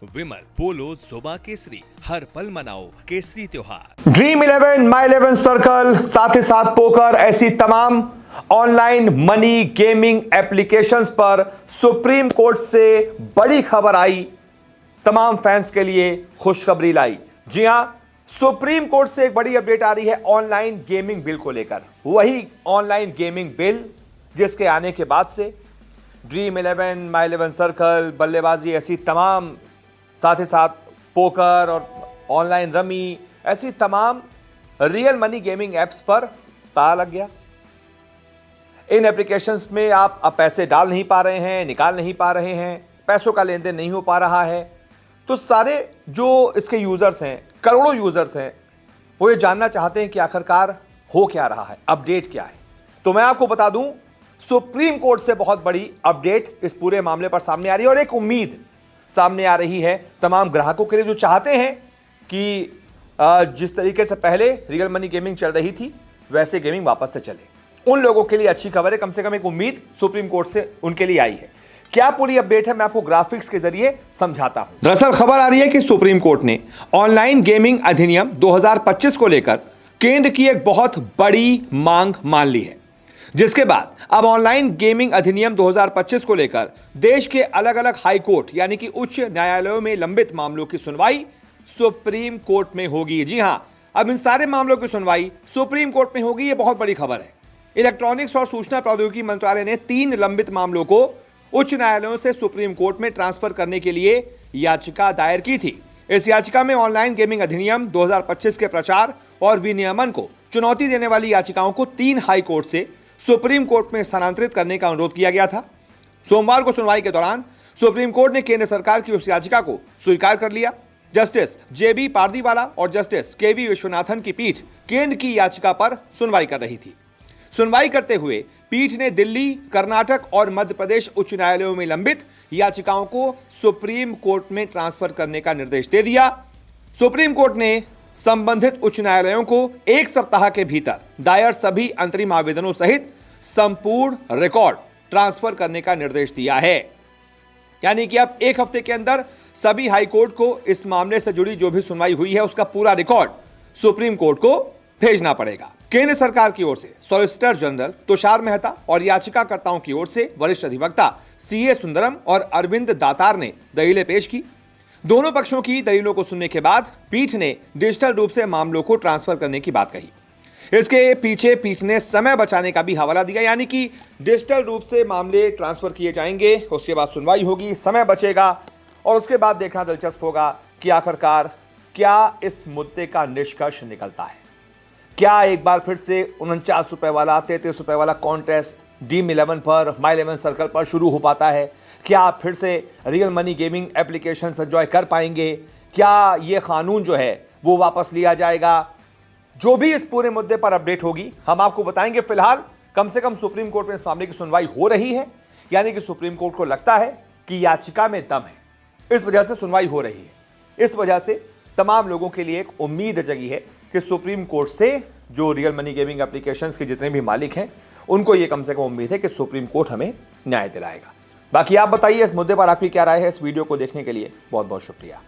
विमल, पोलो, जोबा केसरी, हर पल मनाओ केसरी त्योहार। ड्रीम 11, माई 11 सर्कल, साथ ही साथ पोकर, ऐसी तमाम ऑनलाइन मनी गेमिंग एप्लीकेशंस पर सुप्रीम कोर्ट से बड़ी खबर आई। तमाम फैंस के लिए खुशखबरी लाई। जी हां, सुप्रीम कोर्ट से एक बड़ी अपडेट आ रही है ऑनलाइन गेमिंग बिल को लेकर। वही ऑनलाइन गेमिंग बिल जिसके आने के बाद से ड्रीम 11, माई 11 सर्कल, बल्लेबाजी, ऐसी तमाम, साथ ही साथ पोकर और ऑनलाइन रमी, ऐसी तमाम रियल मनी गेमिंग एप्स पर ताला लग गया। इन एप्लीकेशंस में आप अब पैसे डाल नहीं पा रहे हैं, निकाल नहीं पा रहे हैं, पैसों का लेन देन नहीं हो पा रहा है। तो सारे जो इसके यूजर्स हैं, करोड़ों यूजर्स हैं, वो ये जानना चाहते हैं कि आखिरकार हो क्या रहा है, अपडेट क्या है। तो मैं आपको बता दूं, सुप्रीम कोर्ट से बहुत बड़ी अपडेट इस पूरे मामले पर सामने आ रही है और एक उम्मीद सामने आ रही है तमाम ग्राहकों के लिए जो चाहते हैं कि जिस तरीके से पहले रियल मनी गेमिंग चल रही थी वैसे गेमिंग वापस से चले। उन लोगों के लिए अच्छी खबर है, कम से कम एक उम्मीद सुप्रीम कोर्ट से उनके लिए आई है। क्या पूरी अपडेट है, मैं आपको ग्राफिक्स के जरिए समझाता हूं। दरअसल खबर आ रही है कि सुप्रीम कोर्ट ने ऑनलाइन गेमिंग अधिनियम 2025 को लेकर केंद्र की एक बहुत बड़ी मांग मान ली है, जिसके बाद अब ऑनलाइन गेमिंग अधिनियम 2025 को लेकर देश के अलग अलग हाई कोर्ट यानी कि उच्च न्यायालयों में लंबित मामलों की सुनवाई सुप्रीम कोर्ट में होगी। जी हां, अब इन सारे मामलों की सुनवाई सुप्रीम कोर्ट में होगी। यह बहुत बड़ी खबर है। इलेक्ट्रॉनिक्स और सूचना प्रौद्योगिकी मंत्रालय ने 3 लंबित मामलों को उच्च न्यायालयों से सुप्रीम कोर्ट में ट्रांसफर करने के लिए याचिका दायर की थी। इस याचिका में ऑनलाइन गेमिंग अधिनियम 2025 के प्रचार और विनियमन को चुनौती देने वाली याचिकाओं को 3 हाई कोर्ट से सुप्रीम कोर्ट में स्थानांतरित करने का अनुरोध किया गया था। सोमवार को सुनवाई के दौरान सुप्रीम कोर्ट ने केंद्र सरकार की उस याचिका को स्वीकार कर लिया। जस्टिस जेबी पारदीवाला और जस्टिस केवी विश्वनाथन की पीठ केंद्र की याचिका पर सुनवाई कर रही थी। सुनवाई करते हुए पीठ ने दिल्ली, कर्नाटक और मध्य प्रदेश उच्च न्यायालयों में लंबित याचिकाओं को सुप्रीम कोर्ट में ट्रांसफर करने का निर्देश दे दिया। सुप्रीम कोर्ट ने संबंधित उच्च न्यायालयों को 1 सप्ताह के भीतर दायर सभी अंतरिम आवेदनों सहित संपूर्ण रिकॉर्ड ट्रांसफर करने का निर्देश दिया है। यानी कि अब 1 हफ्ते के अंदर सभी हाई कोर्ट को इस मामले से जुड़ी जो भी सुनवाई हुई है उसका पूरा रिकॉर्ड सुप्रीम कोर्ट को भेजना पड़ेगा। केंद्र सरकार की ओर से सॉलिसिटर जनरल तुषार मेहता और याचिकाकर्ताओं की ओर से वरिष्ठ अधिवक्ता सीए सुंदरम और अरविंद दातार ने दलीलें पेश की। दोनों पक्षों की दलीलों को सुनने के बाद पीठ ने डिजिटल रूप से मामलों को ट्रांसफर करने की बात कही। इसके पीछे पीठ ने समय बचाने का भी हवाला दिया, यानी कि डिजिटल रूप से मामले ट्रांसफर किए जाएंगे, उसके बाद सुनवाई होगी, समय बचेगा और उसके बाद देखना दिलचस्प होगा कि आखिरकार क्या इस मुद्दे का निष्कर्ष निकलता है। क्या एक बार फिर से 49 रुपए वाला, 33 रुपए वाला कॉन्टेस्ट ड्रीम 11 पर, माई 11 सर्कल पर शुरू हो पाता है? क्या आप फिर से real money gaming application enjoy कर पाएंगे? क्या ये कानून जो है वो वापस लिया जाएगा? जो भी इस पूरे मुद्दे पर अपडेट होगी हम आपको बताएंगे। फिलहाल कम से कम सुप्रीम कोर्ट में इस मामले की सुनवाई हो रही है, यानी कि सुप्रीम कोर्ट को लगता है कि याचिका में दम है, इस वजह से सुनवाई हो रही है। इस वजह से तमाम लोगों के लिए एक उम्मीद जगी है कि सुप्रीम कोर्ट से जो रियल मनी गेमिंग एप्लीकेशंस के जितने भी मालिक हैं उनको ये कम से कम उम्मीद है कि सुप्रीम कोर्ट हमें न्याय दिलाएगा। बाकी आप बताइए इस मुद्दे पर आपकी क्या राय है। इस वीडियो को देखने के लिए बहुत बहुत शुक्रिया।